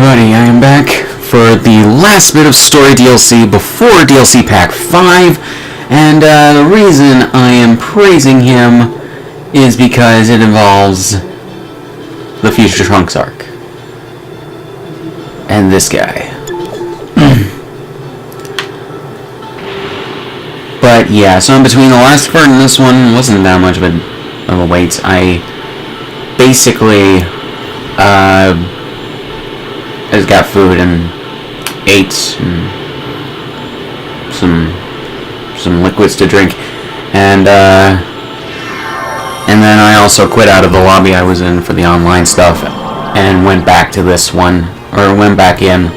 everybody, I am back for the last bit of story DLC before DLC Pack 5, and the reason I am praising him is because it involves the Future Trunks arc. And this guy. But yeah, so in between the last part and this one, wasn't that much of a wait. I basically, I just got food and ate and some liquids to drink, and then I also quit out of the lobby I was in for the online stuff and went back to this one, or went back in.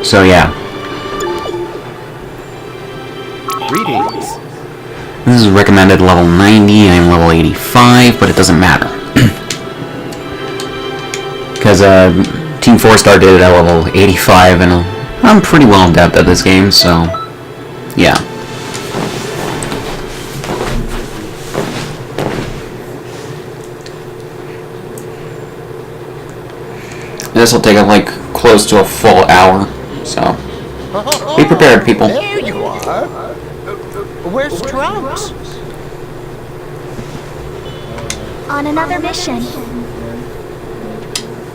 So yeah. Greetings. This is recommended level 90, I'm level 85, but it doesn't matter. Because Team 4-Star did it at level 85, and I'm pretty well adept at this game, so yeah. This will take like close to a full hour, so be prepared, people. There you are. Where's Trunks? On another mission.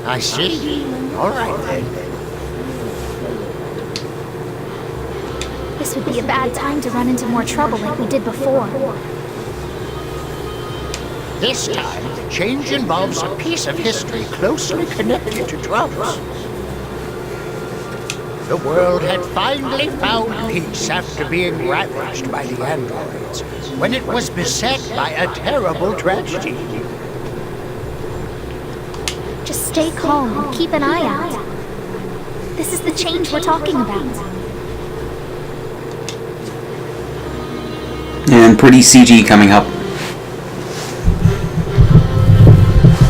I see. All right then. This would be a bad time to run into more trouble like we did before. This time, the change involves a piece of history closely connected to Trunks. The world had finally found peace after being ravaged by the androids, when it was beset by a terrible tragedy. Just stay calm and keep an eye out. This is the change we're talking about. And pretty CG coming up.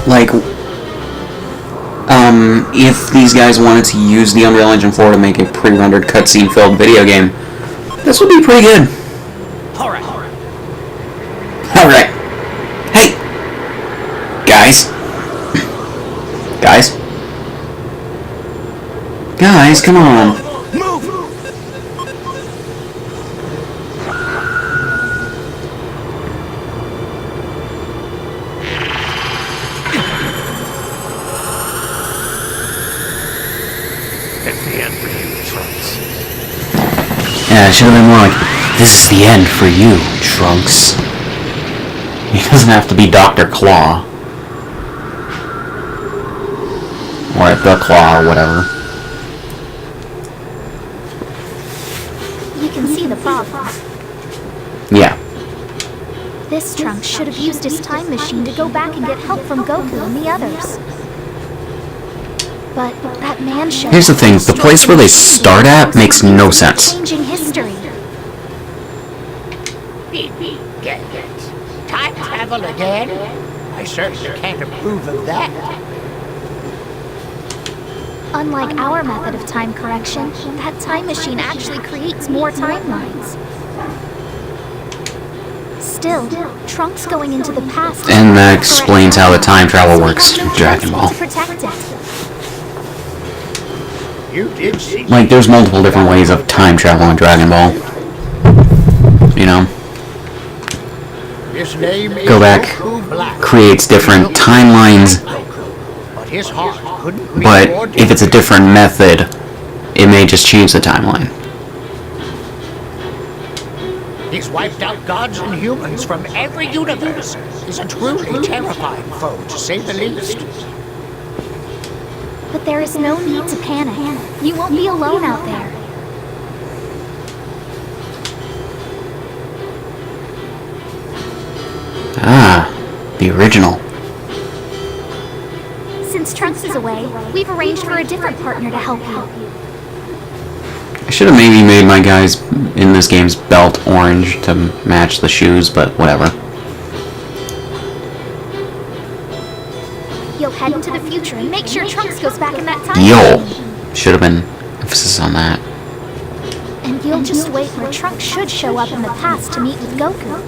Like, if these guys wanted to use the Unreal Engine 4 to make a pre-rendered cutscene-filled video game, this would be pretty good. Alright. Alright. Hey! Guys. Guys? Guys, come on. Move! It's the end for you, Trunks. Yeah, it should have been more like, this is the end for you, Trunks. He doesn't have to be Dr. Claw. Or the Claw, or whatever. You can see the problem. Yeah. This Trunks should have used his time machine to go back and get help from Goku and the others. But that man showed Here's the thing, the place where they start at makes no sense. Changing history. Get it. Time travel again? I certainly can't approve of that. Unlike our method of time correction, that time machine actually creates more timelines. Still, Trunks going into the past... And that explains how the time travel works in Dragon Ball. ...to protect it. You did see. Like, there's multiple different ways of time travel in Dragon Ball. You know? His name is Go back, Goku Black. creates different timelines, But his heart couldn't be but more if it's a different method, it may just change the timeline. He's wiped out gods and humans from every universe. He's a truly terrifying foe, to say the least. But there is no need to panic. You won't be alone out there. Ah, the original. Since Trunks is away, we've arranged for a different partner to help you. I should have maybe made my guys in this game's belt orange to match the shoes, but whatever. You'll head into the future and make sure Trunks goes back in that time. Yo! Should have been emphasis on that. And you'll just wait where Trunks should show up in the past to meet with Goku.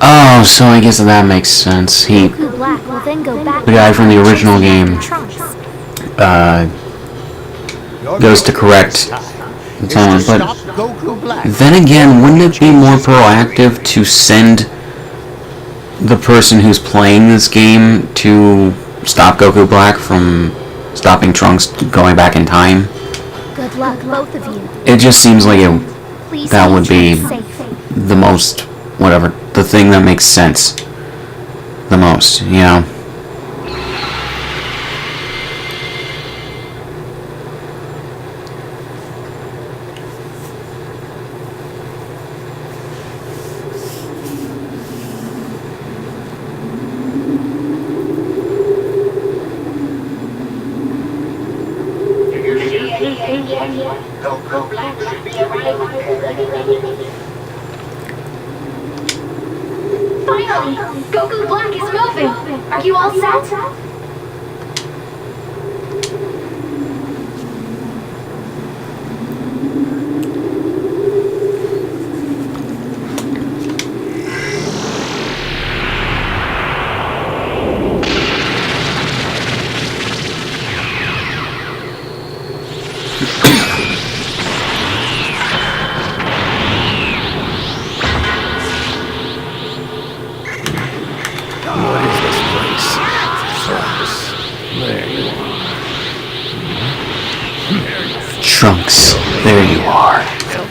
Oh, so I guess that makes sense. He... Goku Black will then go back. The guy from the original game Trunks. goes to correct Is someone, to but stop Goku Black. then again, wouldn't it be more proactive to send the person who's playing this game to stop Goku Black from stopping Trunks going back in time? Good luck, both of you. It just seems like Please that keep would be Trunks safe. the most, whatever, the thing that makes sense the most, you know? Goku Black should be arriving. Finally! Goku Black is moving! Are you all set? What is this place? There you are. Trunks, there you are.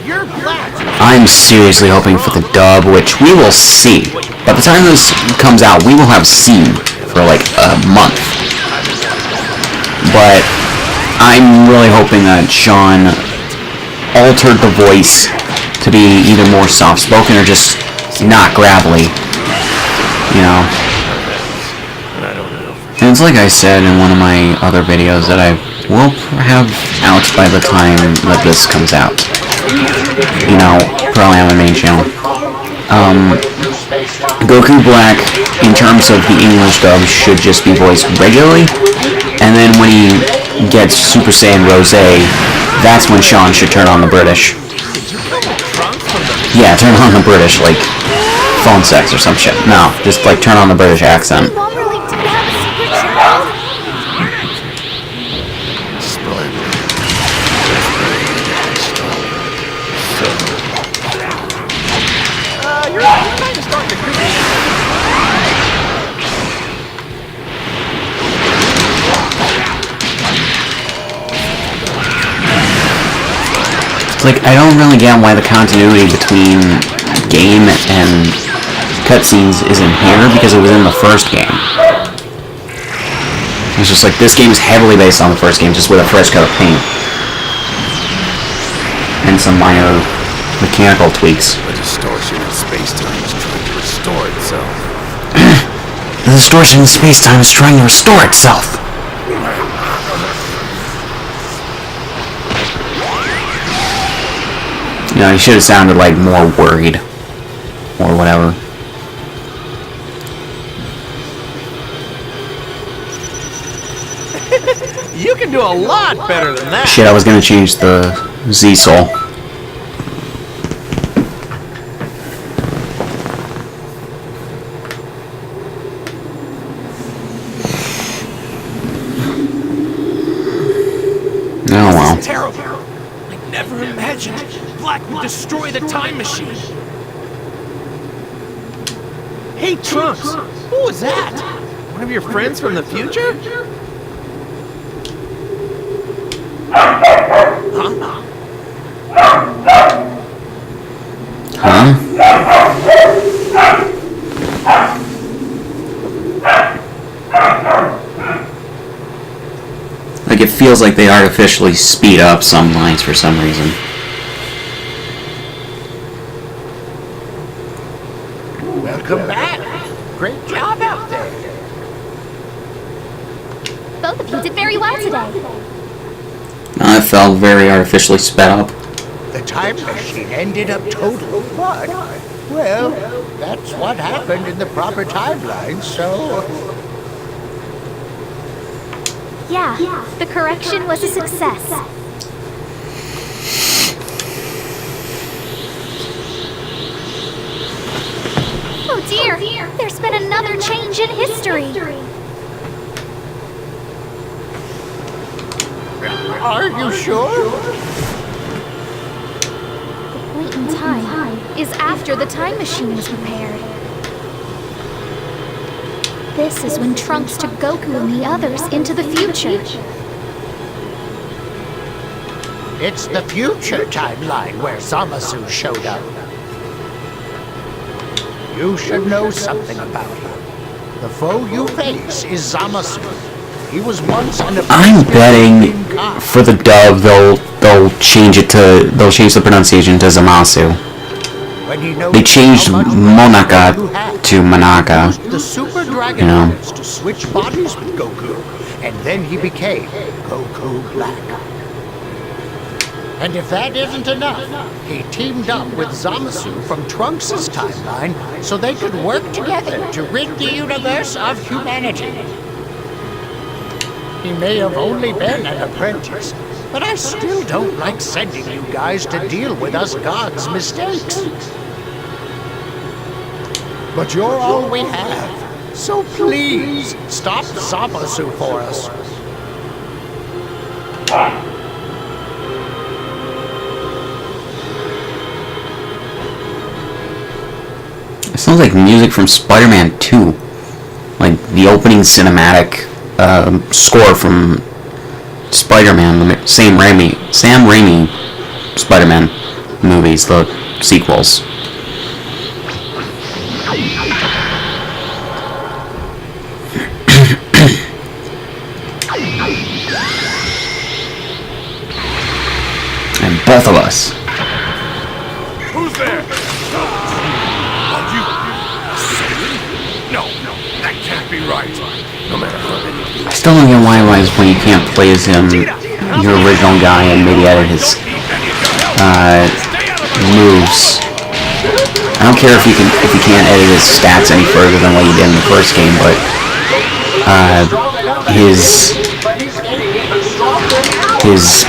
You're Black. I'm seriously hoping for the dub, which we will see. By the time this comes out, we will have seen for like a month. But I'm really hoping that Sean altered the voice to be either more soft-spoken or just not gravelly. You know? And it's like I said in one of my other videos that I will have out by the time that this comes out. You know, probably on my main channel. Goku Black, in terms of the English dub, should just be voiced regularly. And then when he gets Super Saiyan Rose, that's when Sean should turn on the British. Yeah, turn on the British, like phone sex or some shit. No, just like turn on the British accent. Mom really did have a secret child? You're kind of starting to creep me out. It's like, I don't really get why the continuity between game and cutscenes isn't here, because it was in the first game. It's just like, this game is heavily based on the first game, just with a fresh coat of paint. And some minor mechanical tweaks. The distortion in space-time is trying to restore itself. The distortion in space-time is trying to restore itself. You know, he should have sounded like more worried. Or whatever. You can do a lot better than that. Shit, I was gonna change the Z-Soul. Oh well. This is terrible. I never imagined Black would destroy the time machine. Hey, Trunks, who was that? One of your friends from the future? Like, it feels like they artificially speed up some lines for some reason. Welcome back. Great job out there. Both of you did very well today. It felt very artificially sped up. The time machine ended up total but well, that's what happened in the proper timeline, so... Yeah, the correction was a success. Oh dear, there's been another change in history. Are you sure? The point in time is after the time machine was repaired. This is when Trunks took Goku and the others into the future. It's the future timeline where Zamasu showed up. You should know something about him. The foe you face is Zamasu. He was once an I'm betting for the dub they'll change the pronunciation to Zamasu. They changed Monaka to Manaka. The Super Dragon Balls to switch bodies with Goku, and then he became Goku Black. And if that isn't enough, he teamed up with Zamasu from Trunks' timeline so they could work together to rid the universe of humanity. He may have only been an apprentice, but I still don't like sending you guys to deal with us gods' mistakes. But you're all we have, so please stop Zamasu for us. It sounds like music from Spider-Man 2. Like the opening cinematic score from Spider-Man, the Sam Raimi Spider-Man movies, the sequels. And both of us. Who's there? You? No, that can't be right. No matter how many. I still don't get why when you can't play as him, your original guy, and maybe edit his moves. I don't care if you can't edit his stats any further than what you did in the first game, but his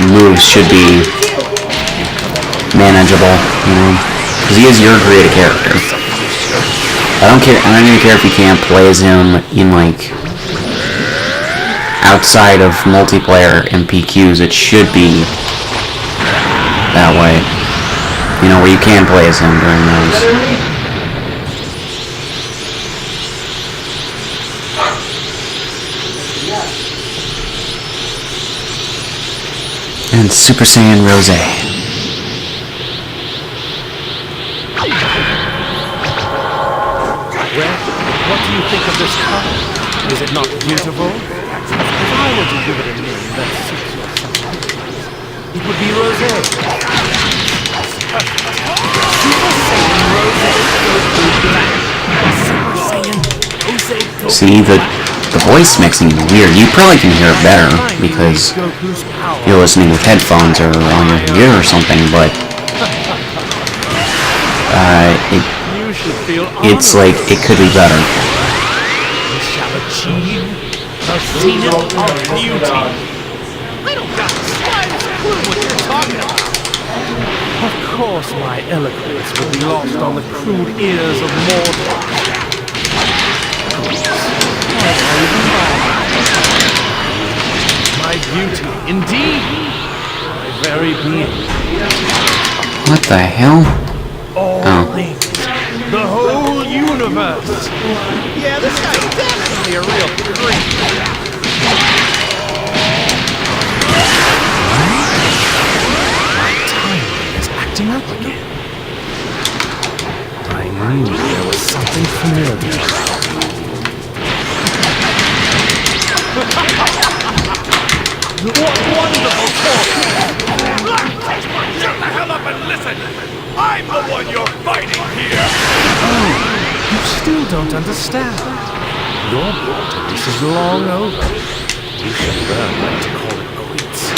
moves should be manageable, you know, because he is your creative character. I don't even care if you can't play as him in like outside of multiplayer and PQs. It should be that way, you know, where you can play as him during those. And Super Saiyan Rose. Well, what do you think of this car? Is it not beautiful? If I were to give it a name that suits your style, it would be Rosé. Super Saiyan Rosé Goku Black. Super Saiyan Rosé Goku. See, the voice mixing is weird. You probably can hear it better because you're listening with headphones or on your computer or something, but it's like it could be better. We shall achieve the zenith of beauty. I don't got the slightest clue what you're talking about. Of course my eloquence will be lost on the crude ears of mortals. My beauty, indeed. My very being. What the hell? All things. The whole universe. Yeah, this guy's definitely a real freak. My timing is acting up again. I knew there was something familiar. What wonderful talk! Shut the hell up and listen! I'm the one you're fighting here! Oh, you still don't understand. Your part of this is long over. You should learn when to call it quits.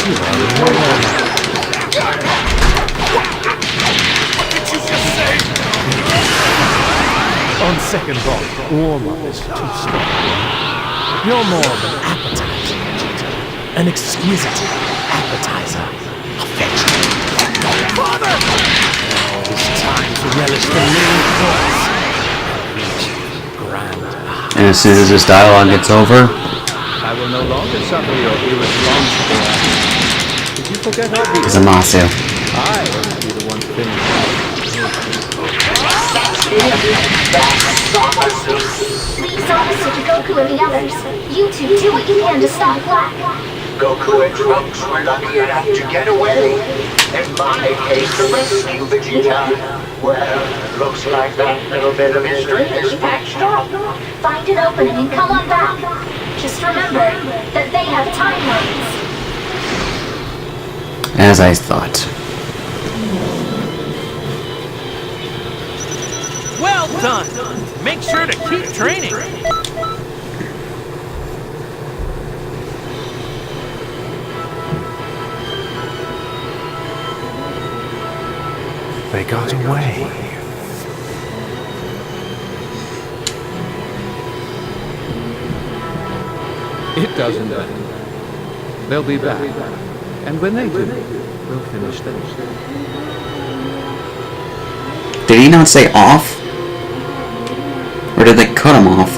You are in your own. What did you just say? On second thought, warm-up is too strong. You're more of an appetizer, an exquisite appetizer. A vegetable. Father! Now it is time to relish the main course. Reach grand. And as soon as this dialogue gets over, I will no longer suffer your irresponsible actions. Did you forget our deal? Zamasu. I will be the one to finish Leave Zamasu to Goku and the others. You two, do what you can to stop Black. Goku and Trunks were lucky enough to get away. In my case, to rescue Vegeta. Well, looks like that little bit of history is patched up. Find an opening and come on back. Just remember that they have timelines. As I thought. Well done! Make sure to keep training! They got away. It doesn't matter. They'll be back. And when they do, we'll finish them. Did he not say off? Or did they cut him off?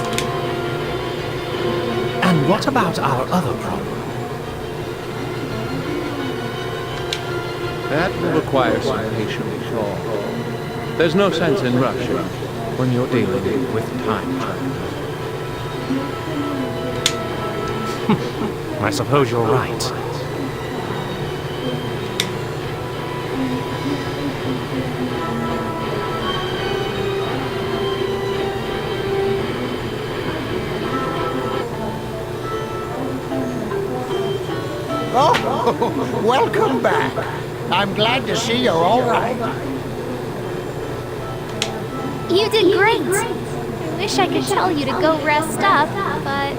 And what about our other problem? That will require some patient thought. There's no sense in rushing when you're dealing with time travel. I suppose you're right. Oh, welcome back. I'm glad to see you're all right. You did great. I wish I could tell you to go rest up, but...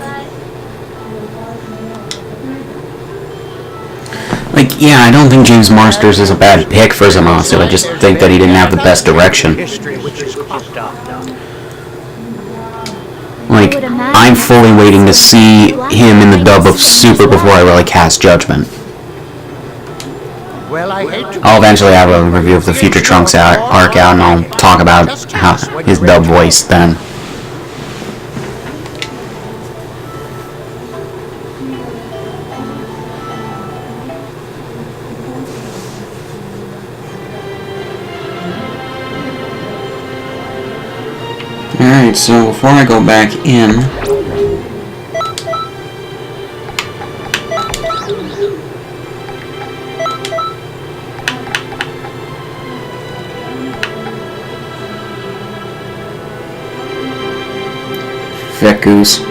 Like, yeah, I don't think James Marsters is a bad pick for Zamasu. I just think that he didn't have the best direction. History which is cropped up. Like, I'm fully waiting to see him in the dub of Super before I really cast judgment. Well, I hate to... I'll eventually have a review of the Future Trunks arc out, and I'll talk about his dub voice then. Alright, so before I go back in... Fat goose.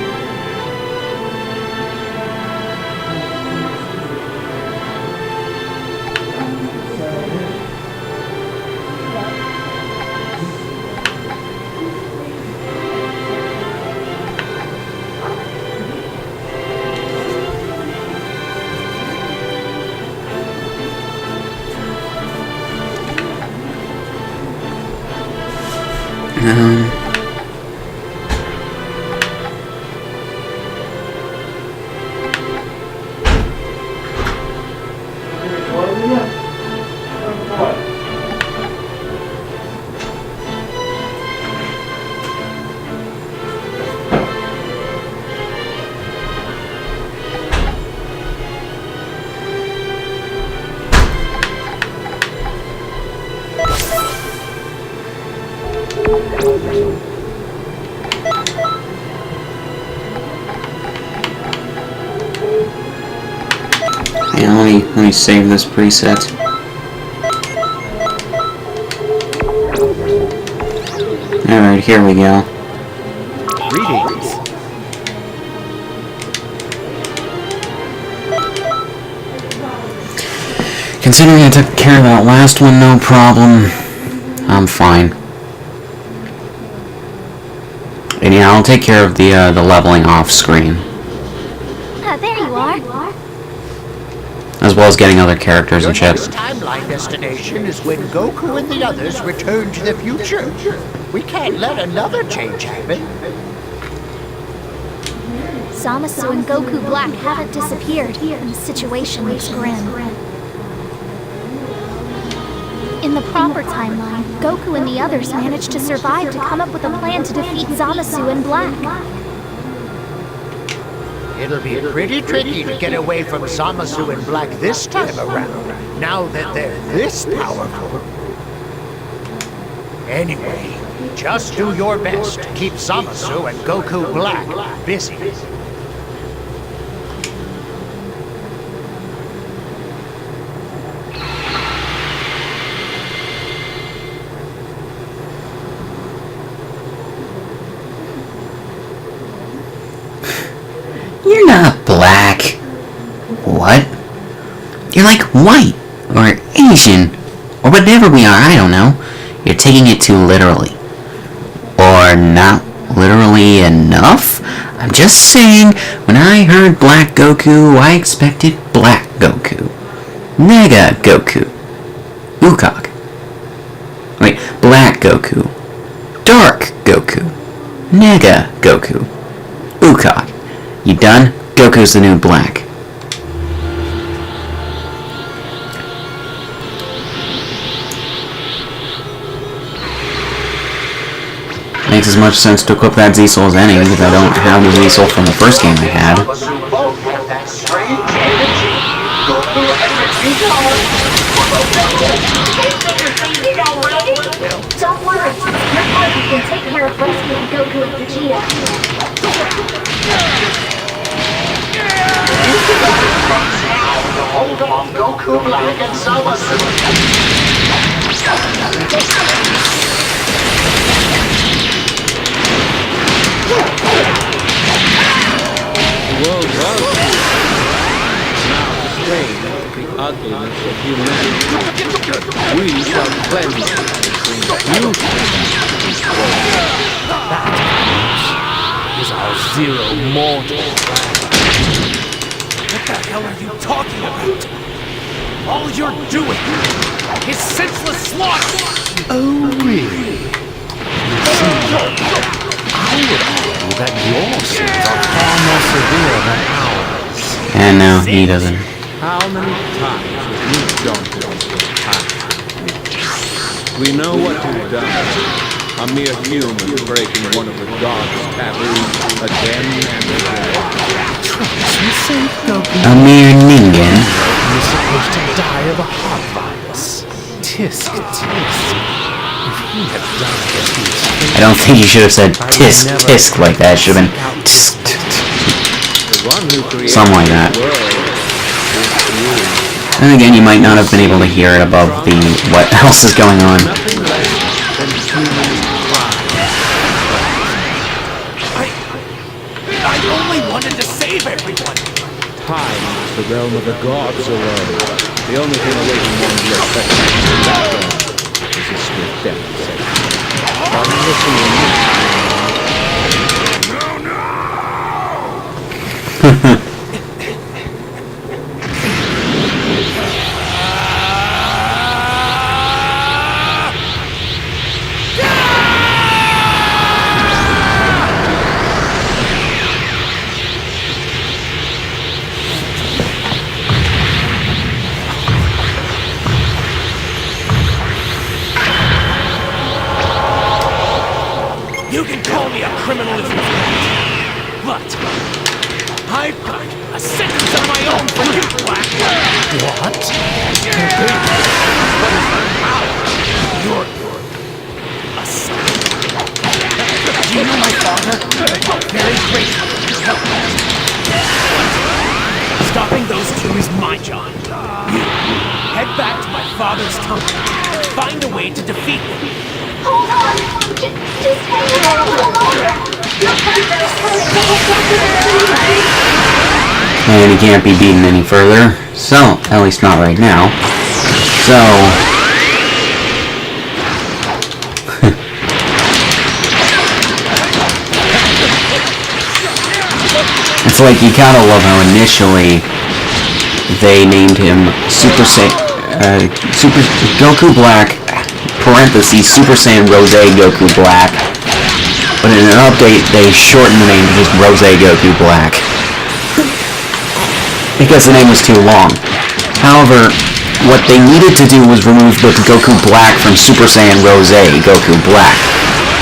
Yeah, let me save this preset. Alright, here we go. Greetings. Considering I took care of that last one, no problem. I'm fine. And yeah, I'll take care of the leveling off screen. There you are. As well as getting other characters Your and shit. next timeline destination is when Goku and the others return to the future. We can't let another change happen. Zamasu and Goku Black haven't disappeared, and the situation looks grim. In the proper timeline, Goku and the others managed to survive to come up with a plan to defeat Zamasu and Black. It'll be pretty tricky to get away from Zamasu and Black this time around, now that they're this powerful. Anyway, just do your best to keep Zamasu and Goku Black busy. You're not black. What? You're like white, or Asian, or whatever we are, I don't know. You're taking it too literally. Or not literally enough? I'm just saying, when I heard Black Goku, I expected Black Goku. Mega Goku. Ukok. Wait, Black Goku. Dark Goku. Mega Goku. Ukok. You done? Goku's the new Black. Makes as much sense to equip that Z-Soul as any, because I don't have the Z-Soul from the first game I had. Don't worry, your party can take care of rescuing Goku and Vegeta. Hold off Goku Black and Zamasu. The world was now displaying the ugliness of humanity. We shall cleanse it in beauty. That is our Zero Mortal. What the hell are you talking about? All you're doing is senseless slaughter! Oh, really? I would argue that your sins are far more severe than ours. And now he doesn't. How many times have you gone to this path? We know what you've done. A mere human breaking one of the gods' taboos again and again. You say Goku A mere ningen. is supposed to die of a heart virus. Tisk, tisk. If he had done as he was I don't think you should have said tisk tisk like that. It should have been tisk tisk. The one who created Something like that. the world is you. And again, you might not have been able to hear it above the what else is going on. Nothing less than human pride. I only wanted to save everyone! Time is the realm of the gods alone. The only thing awaiting one to affect that realm is a swift death sentence. But listen to me. You can call me a criminal if you want, but I've got a sentence of my own for you, Black. What? You're a son. Do you know my father? Very grateful for his help. But stopping those two is my job. You head back to my father's temple. Find a way to defeat them. Hold on! Just hang in there a little longer! Your partner is coming to help us. And he can't be beaten any further. So, at least not right now. So... it's like, you gotta love how initially they named him Super Goku Black, parentheses, Super Saiyan Rose Goku Black. But in an update, they shortened the name to just Rose Goku Black. Because the name was too long. However, what they needed to do was remove the Goku Black from Super Saiyan Rose Goku Black.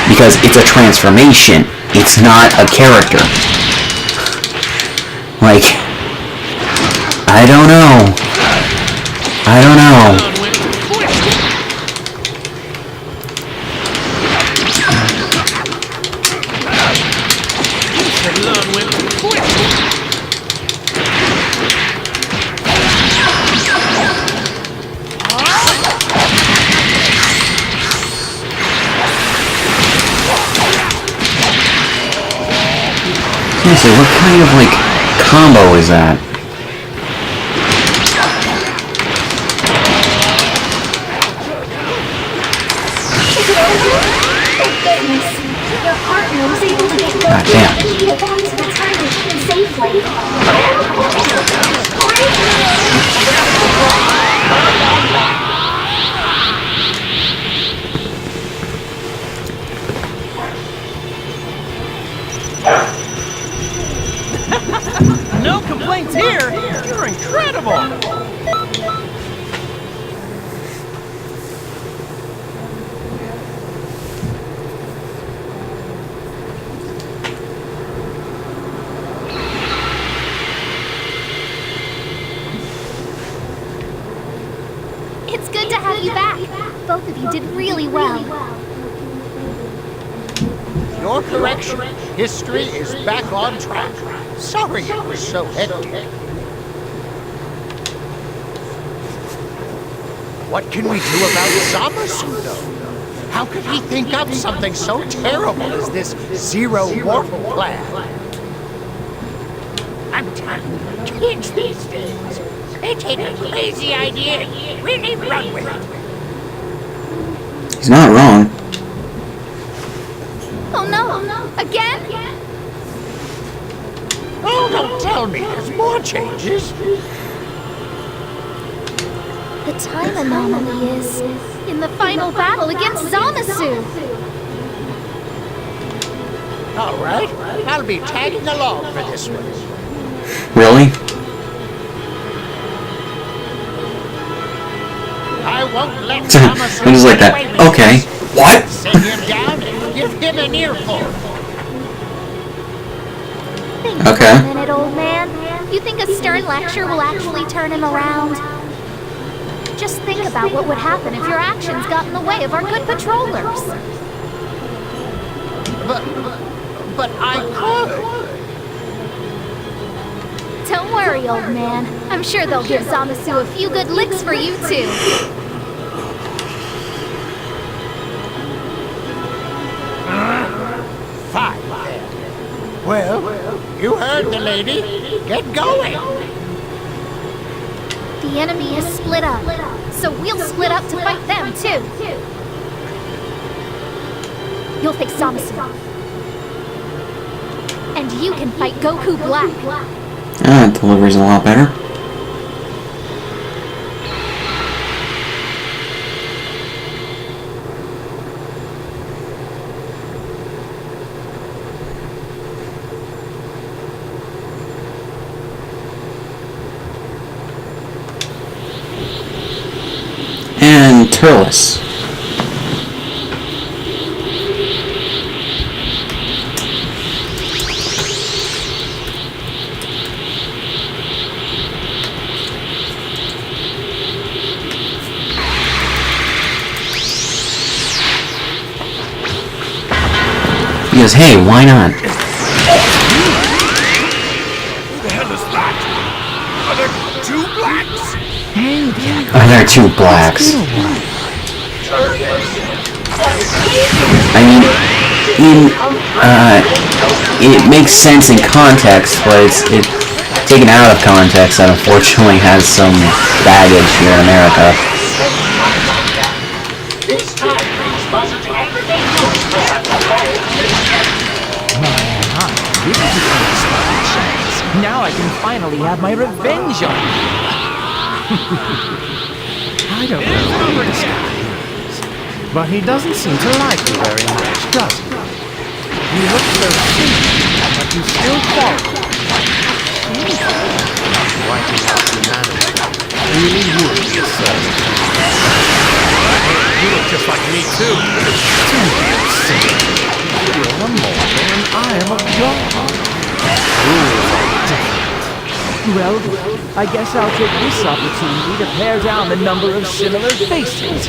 Because it's a transformation. It's not a character. Like, I don't know. I don't know. Seriously, what kind of, like, combo is that? Your partner was able to get God damn. back to the time machine safely. No complaints here! You're incredible! It's good to have you back. Both of you did really well. Your correction. History is back on track. Sorry it was so hectic. What can we do about Zamasu, though? How could he think up something so terrible as this zero mortal plan? I'm telling you, kids these days, they take a crazy idea and really run with it. He's not wrong. Oh no! Again? Oh, don't tell me there's more changes. The time anomaly is in the final battle against Zamasu. All right, I'll be tagging along for this one. Really? I won't let Zamasu I'm just like get that. away with Okay. this. What? Sit him down and give him an earful. Think Okay. for a minute, old man. You think a stern lecture will actually turn him around? Just think about what would happen if your actions got in the way of our good patrollers. But I could. Don't worry, old man. I'm sure they'll give Zamasu a few good licks for you, too. Fine then. Well, you heard the lady. Get going. The enemy is split up, so we'll split up to fight them, too. You'll face Zamasu. And you can fight Goku Black. Ah, delivery's a lot better. And Turles. Because, hey, why not? Who the hell is that? Are there two blacks? Oh, there are two blacks. I mean, it makes sense in context, but it's taken out of context that unfortunately has some baggage here in America. This time brings buzzers everything else for such a This is the unexpected chance. Now I can finally have my revenge on you. I don't know who this guy is, but he doesn't seem to like you very much, does he? You look so simple, but you still follow. Wiping out humanity really would be a service. You look just like me, too. Don't be silly. You're a mortal and I am a god. Rules are different. Well, I guess I'll take this opportunity to pare down the number of similar faces.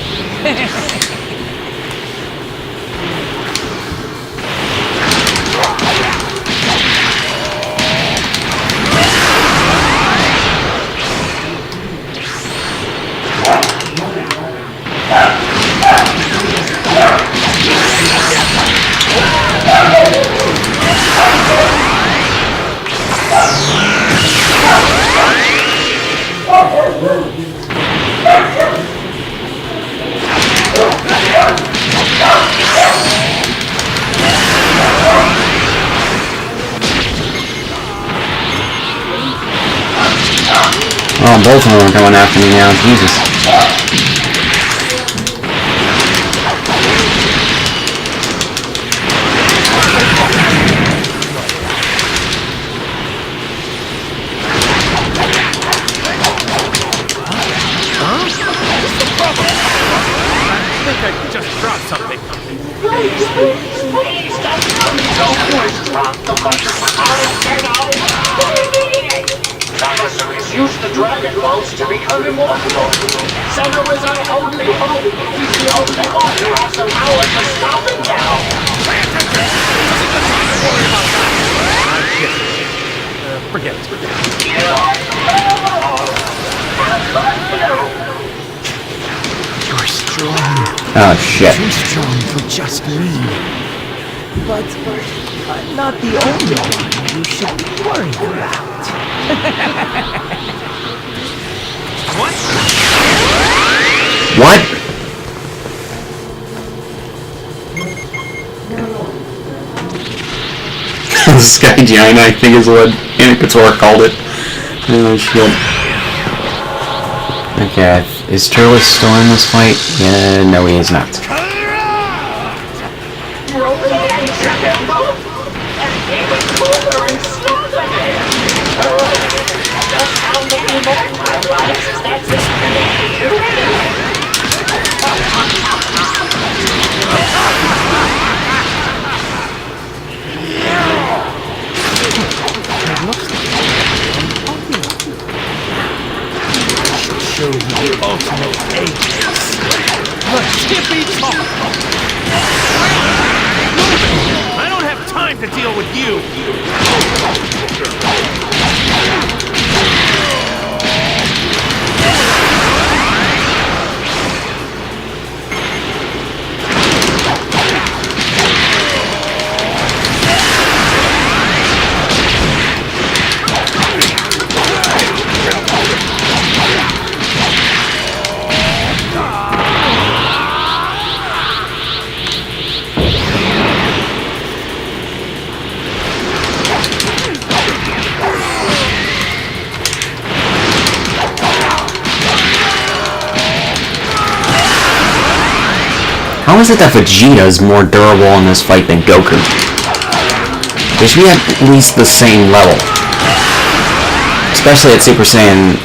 Oh, both of them are coming after me now. Jesus. I think I just dropped something. Please don't drop the Dinosaurs use the Dragon Balls to become immortal. Zeno is our only hope. He's the only one who has the power to stop him now. Forget it. You're strong. Oh, shit. Too strong for just me. But I'm not the only one you should be worried about. What? What? Sky Giant, I think is what Anakitor called it. Oh, shit. Okay, is Turles still in this fight? Yeah, no, he is not. Show you the ultimate apex. The Skippy Talk. I don't have time to deal with you. How is it that Vegeta is more durable in this fight than Goku? They should be at least the same level. Especially at Super Saiyan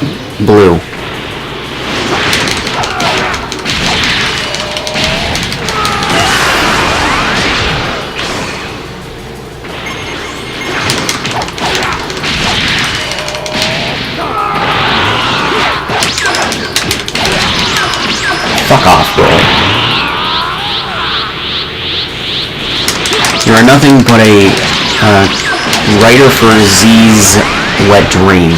Blue. Fuck off, bro. You are nothing but a writer for Z's wet dream.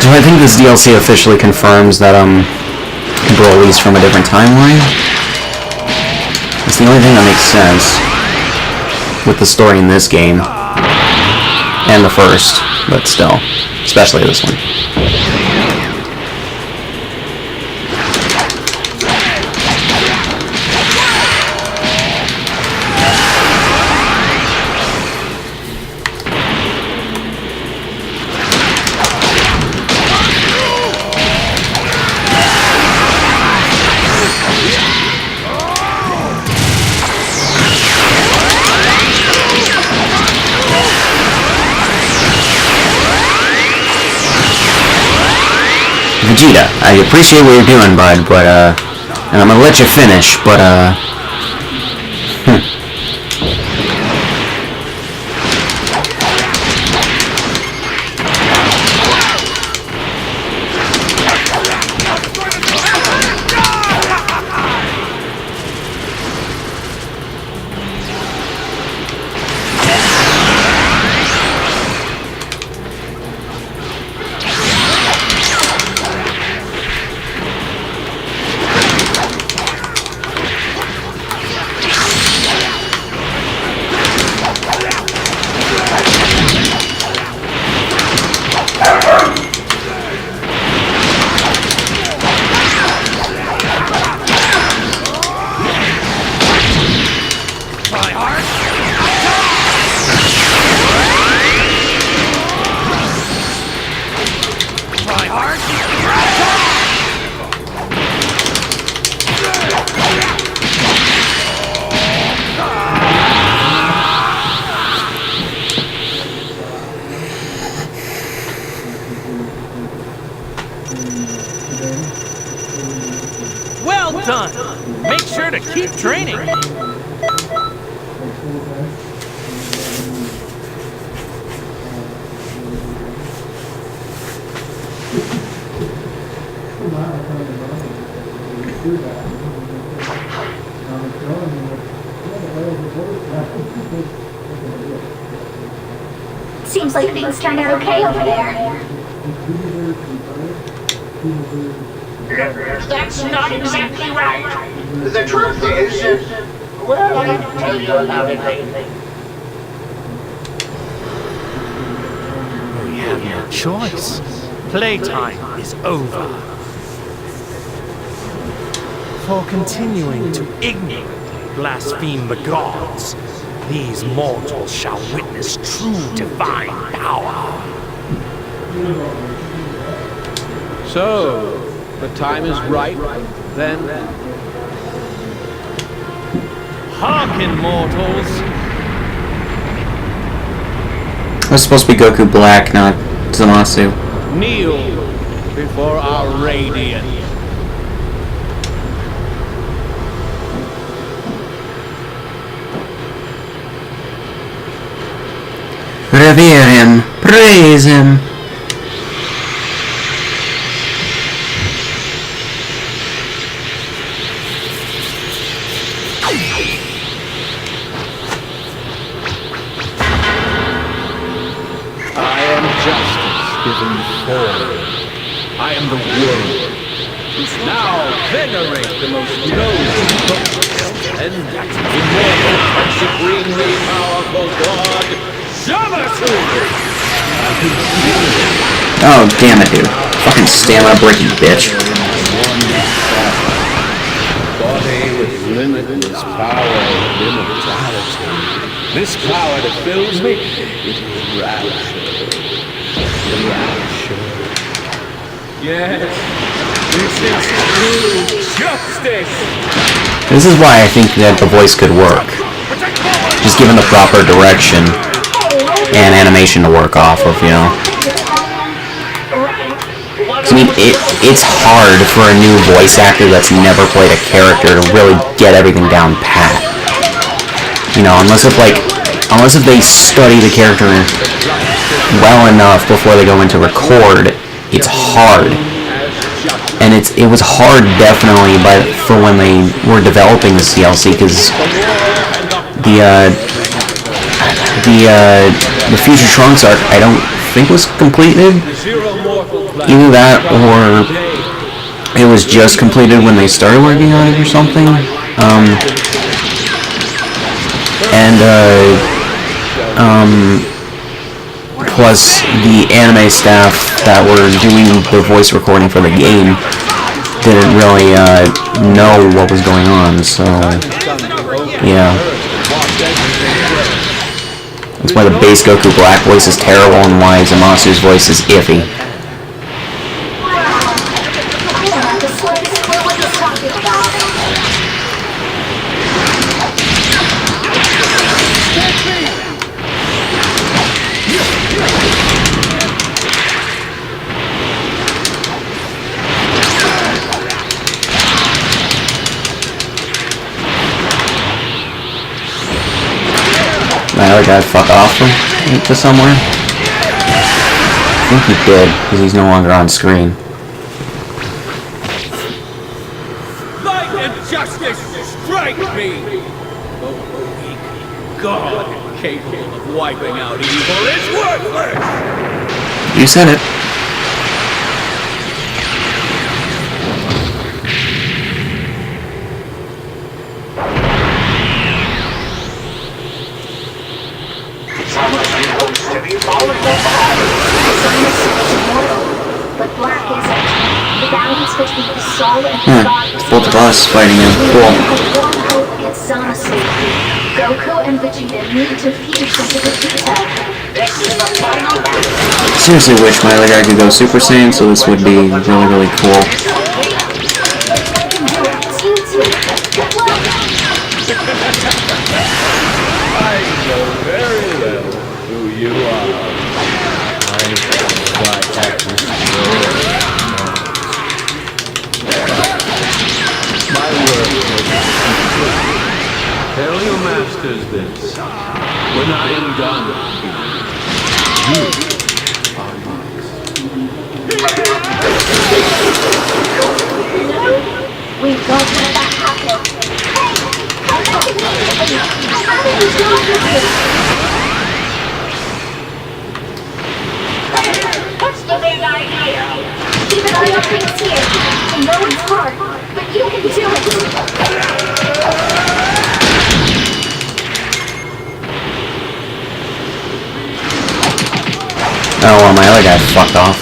So I think this DLC officially confirms that Broly's from a different timeline. It's the only thing that makes sense with the story in this game and the first, but still, especially this one. Vegeta, I appreciate what you're doing, bud, but, and I'm gonna let you finish, but, Well done! Make sure to keep training! Seems like things turned out okay over there. That's not exactly right. The truth is, well, I can tell you about it later. We have no choice. Playtime is over. For continuing to ignorantly blaspheme the gods, these mortals shall witness true divine power. So, the time is right, then? Hearken, mortals! it was supposed to be Goku Black, not Zamasu. Kneel before our radiant. Revere him, praise him. I am justice given form. I am the world. Now venerate the most noble and immortal and supremely powerful God, Xenoverse! Oh, damn it, dude. Fucking stamina breaking bitch. Body with limitless power and immortality. This power that fills me, it is rapture. Rapture. Yes, this is true justice! This is why I think that the voice could work. Just given the proper direction and animation to work off of, you know. I mean, it's hard for a new voice actor that's never played a character to really get everything down pat. You know, unless if they study the character well enough before they go into record, it's hard. And it was hard definitely for when they were developing the CLC, because the Future Trunks arc I don't think was completed. Either that or it was just completed when they started working on it or something. Plus the anime staff that were doing the voice recording for the game didn't really know what was going on, so yeah. That's why the base Goku Black voice is terrible and why Zamasu's voice is iffy. other guy fuck off to somewhere? I think he did, because he's no longer on screen. Light and justice strike me! A weak god capable of wiping out evil is worthless! You said it. But black isn't. The balance between the soul and the body is both of us fighting him. Cool. one hope against Xenoverse. Goku and Vegeta need to fuse into Vegeta. This is the final battle. Seriously wish my other guy could go Super Saiyan, so this would be really, really cool. You can do it. It's you two. Good luck. I know very well who you are. My work was complete. Tell your masters this. When I am done, you are mine. We've got to let that happen. Hey! Come back immediately! How did you do it? What's the big idea? Keep an eye on things here. I know it's hard, but you can do it. Oh well, my other guy fucked off.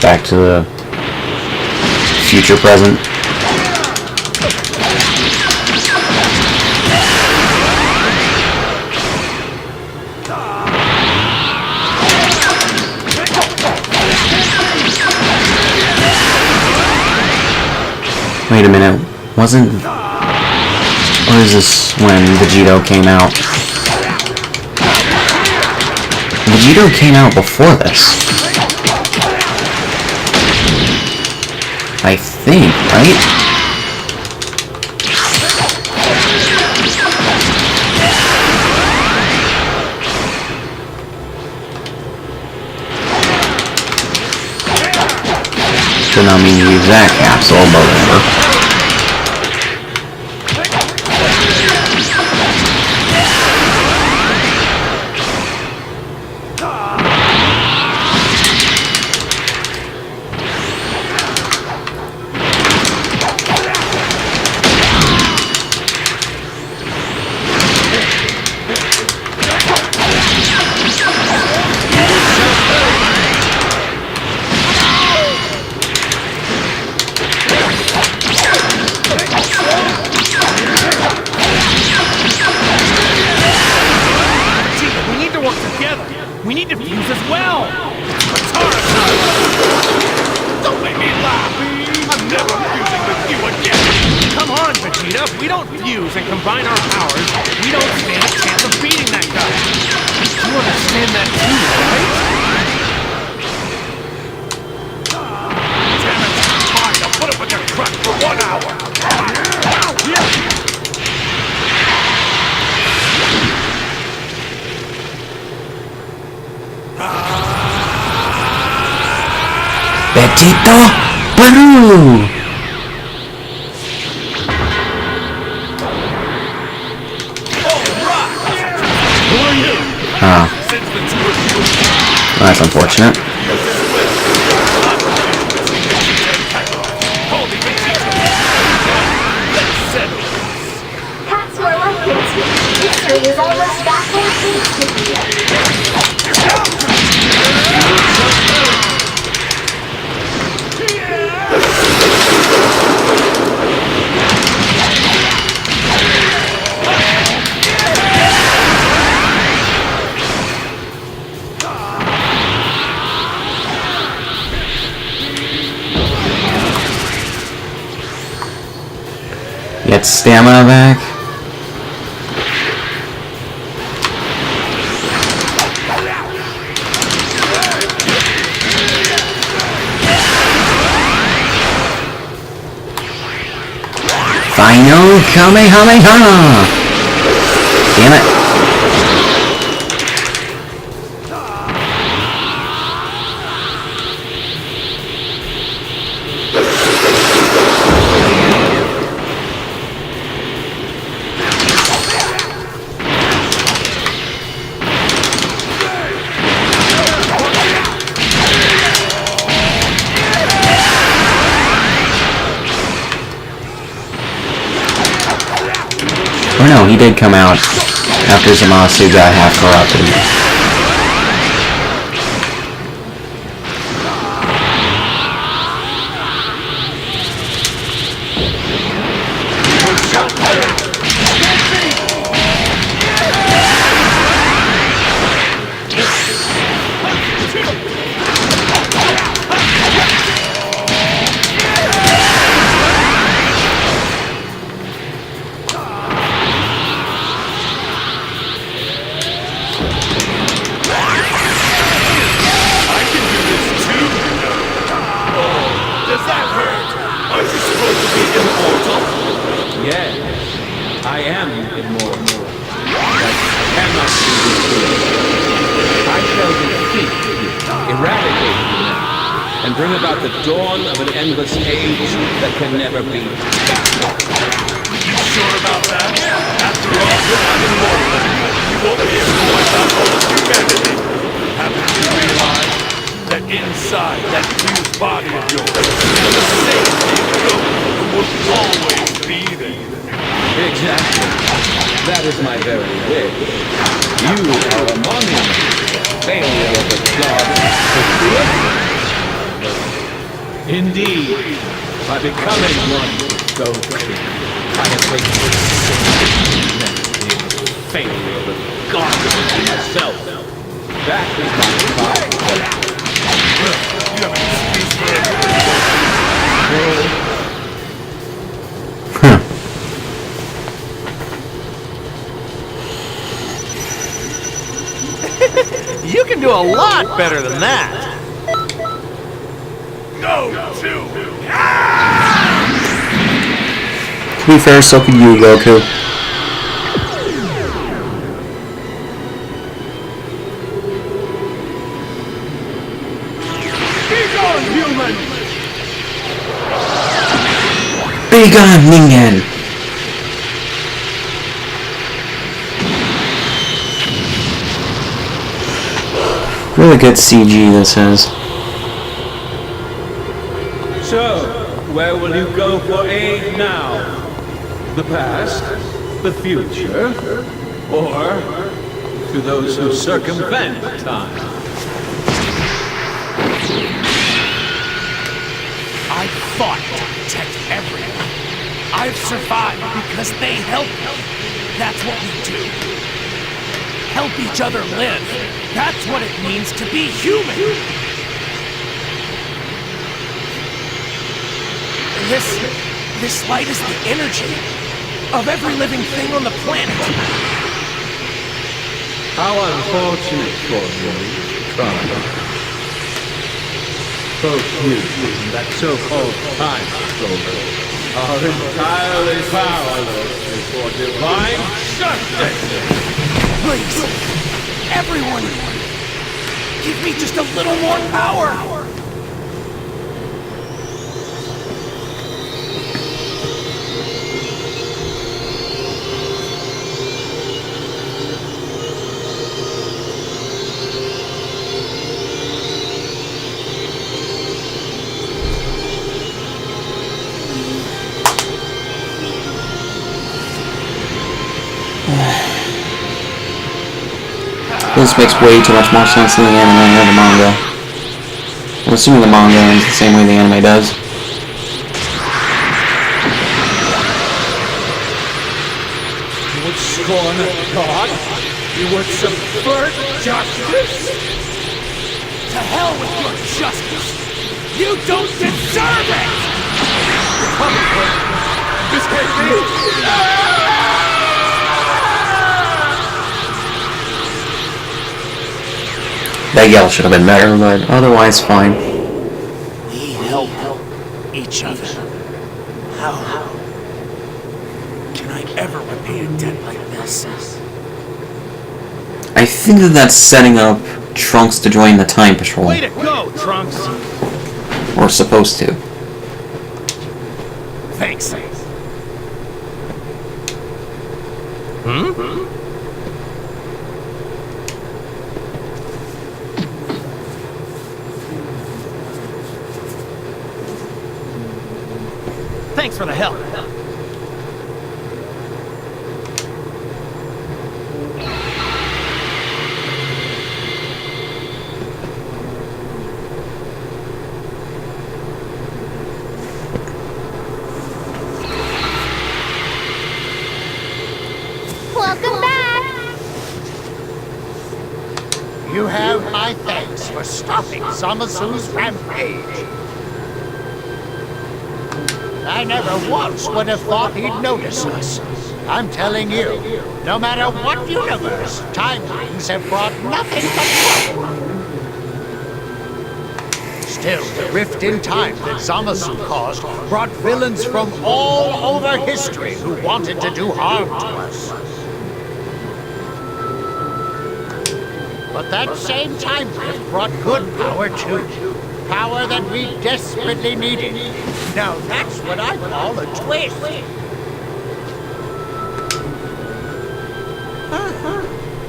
Back to the future present. Wait a minute, wasn't... Or is this when Vegito came out? Vegito came out before this. I think, right? Did not mean to use that capsule, but whatever. We need to fuse as well! Don't make me laugh! I'm never fusing with you again! Come on, Vegeta. If we don't fuse and combine our powers, we don't stand a chance of beating that guy. You understand that too, right? Damn it! Fine, I'll put up with your crap for 1 hour! Betito Peru! Oh. Well, that's unfortunate. That's more like it. History is almost back where it needs to be. Get stamina back. Final Kamehameha! Damn it. Or no, he did come out after Zamasu got half corrupted. Bring about the dawn of an endless age that can never be. You sure about that? After all, you're not immortal anymore. You won't be able to wipe out all of humanity. Haven't you realized that inside that fused body of yours is a sentient ghost who will always be there? Exactly. That is my very wish. You are a monument, failure of the gods for creation. Indeed, by becoming one with those, I have taken the failure of the gods in myself. That is my pride. You have an excuse for everything. You can do a lot better than that. Go to To be fair, so could you, Goku. Be gone, human! Be gone, Ningen! Really good CG this is. So, where will you go for aid now? The past? The future? Or to those who circumvent time? I fought to protect everyone. I've survived because they help me. That's what we do. Help each other live. That's what it means to be human. This light is the energy of every living thing on the planet. How unfortunate for you, Father. Both you and that so-called time scroller are entirely powerless before divine justice. Please, everyone, give me just a little more power. This makes way too much more sense than the anime or the manga. I'm assuming the manga ends the same way the anime does. You would scorn a god? You would subvert justice? To hell with your justice! You don't deserve it! this can't be! That yell should have been better, but otherwise fine. We help each other. How can I ever repay a debt like this? I think that that's setting up Trunks to join the Time Patrol. Way to go, Trunks! Or supposed to. Thanks. Thanks for the help. You have my thanks for stopping Zamasu's rampage. I never once would have thought he'd notice us. I'm telling you, no matter what universe, time rings have brought nothing but trouble. Still, the rift in time that Zamasu caused brought villains from all over history who wanted to do harm to us. But that same time rift brought good power too. Power that we desperately needed. Now that's what I call a twist.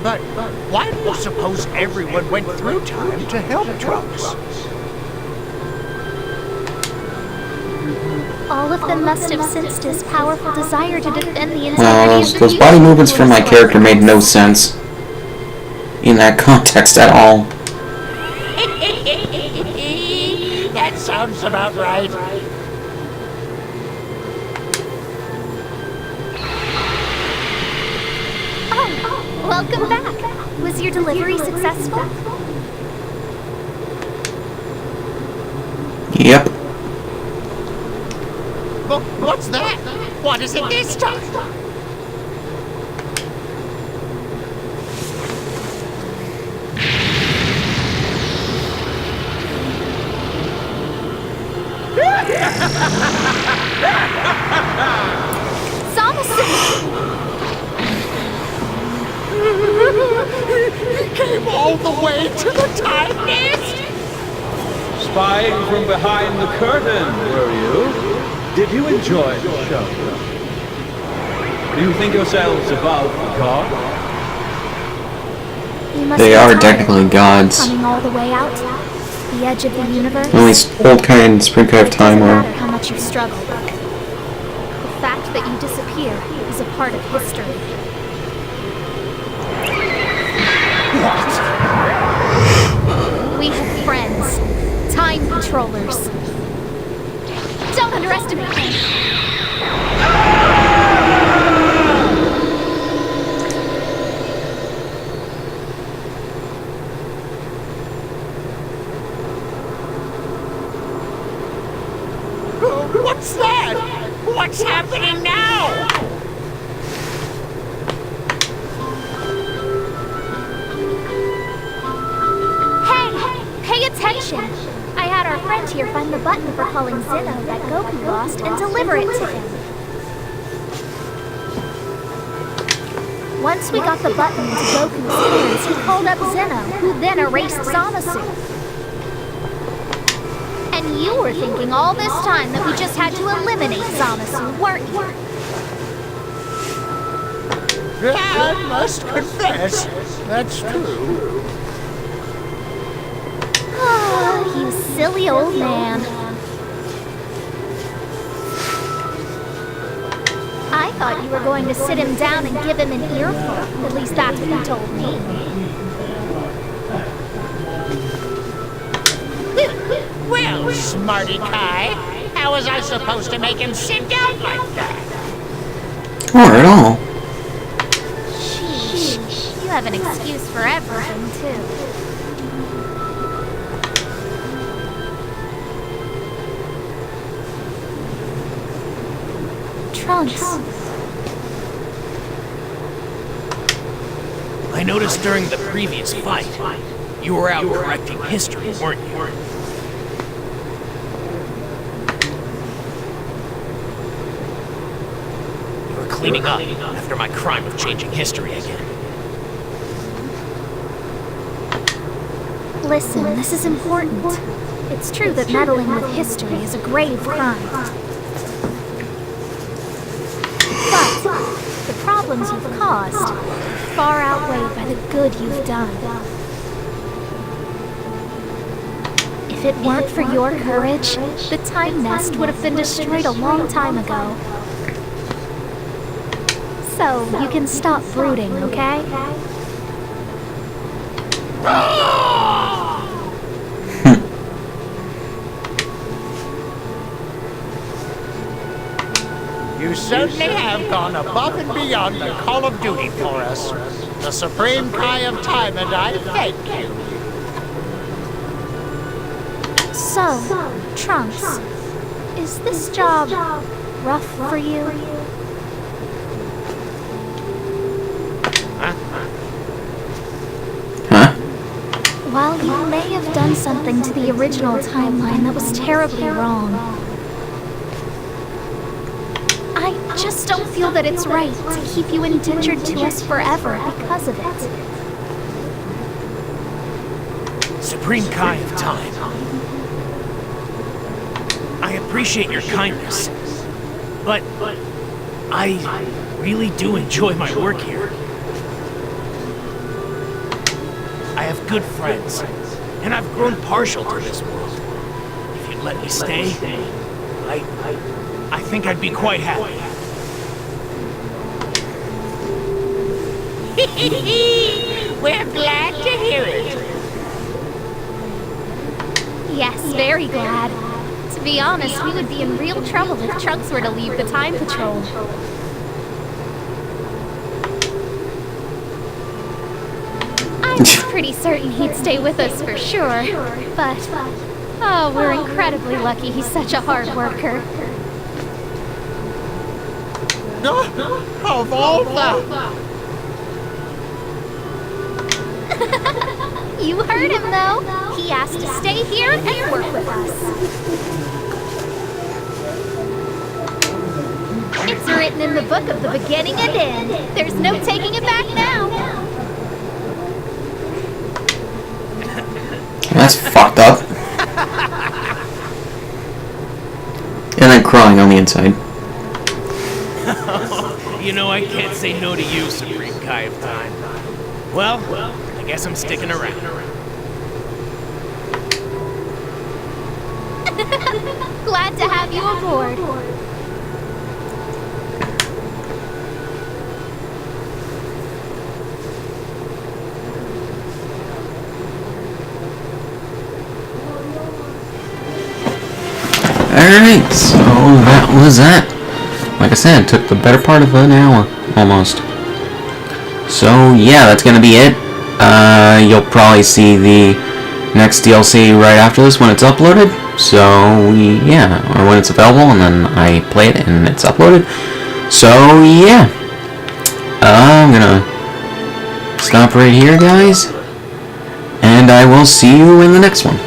But why do you suppose everyone went through time to help Trunks? All of them must have sensed his powerful desire to defend the integrity of the Those body movements from my character made no sense in that context at all. That sounds about right. Oh, welcome back. Was your delivery successful? Yep. What's that? What is it this time? Zamasu! He came all the way to the time nest? Spying from behind the curtain, were you? Did you enjoy the show? Do you think yourselves above God? You must They be are tired technically gods. coming all the way out, the edge of the universe. At least old kind spring kind of time Doesn't are. matter how much you've struggled. The fact that you disappear is a part of history. We have friends, time patrollers. Don't underestimate them. What's that? What's happening now? Hey, pay attention! I had our friend here find the button for calling Xeno that Goku lost and deliver it to him. Once we got the button into Goku's hands, he called up Xeno, who then erased Zamasu. And you were thinking all this time that we just had to eliminate Zamasu, weren't you? I must confess, that's true. Ah, you silly old man. I thought you were going to sit him down and give him an earful. At least that's what you told me. Well, Smarty Kai, how was I supposed to make him sit down like that? Or at all. Sheesh, you have an excuse for everything, too. Trunks. I noticed during the previous fight, you were out correcting history, weren't you? You were cleaning up after my crime of changing history again. Listen, this is important. It's true that meddling with history is a grave crime. But the problems you've caused far outweighed by the good you've done. If it weren't for your courage, the Time Nest would have been destroyed a long time ago. So, you can stop brooding, okay? You certainly have gone above and beyond the call of duty for us. The Supreme Kai of Time and I thank you. So, Trunks, is this job rough for you? Huh? While you may have done something to the original timeline that was terribly wrong, I just don't feel that it's right to keep you indentured to us forever because of it. Supreme Kai of Time. I appreciate your kindness, but I really do enjoy my work here. I have good friends, and I've grown partial to this world. If you'd let me stay, I think I'd be quite happy. We're glad to hear it. Yes, very glad. To be honest, we would be in real trouble if Trunks were to leave the Time Patrol. I was pretty certain he'd stay with us for sure, but oh, we're incredibly lucky he's such a hard worker. Of all the... You heard him, though. He asked to stay here and work with us. It's written in the book of the beginning and end. There's no taking it back now. That's fucked up. And I'm crying on the inside. You know, I can't say no to you, Supreme Kai of Time. Well, I guess I'm sticking around. Glad to have you aboard. Alright, so that was that. Like I said, it took the better part of an hour, almost. So yeah, that's gonna be it. You'll probably see the next DLC right after this when it's uploaded. So yeah, or when it's available, and then I play it and it's uploaded. So yeah, I'm gonna stop right here, guys, and I will see you in the next one.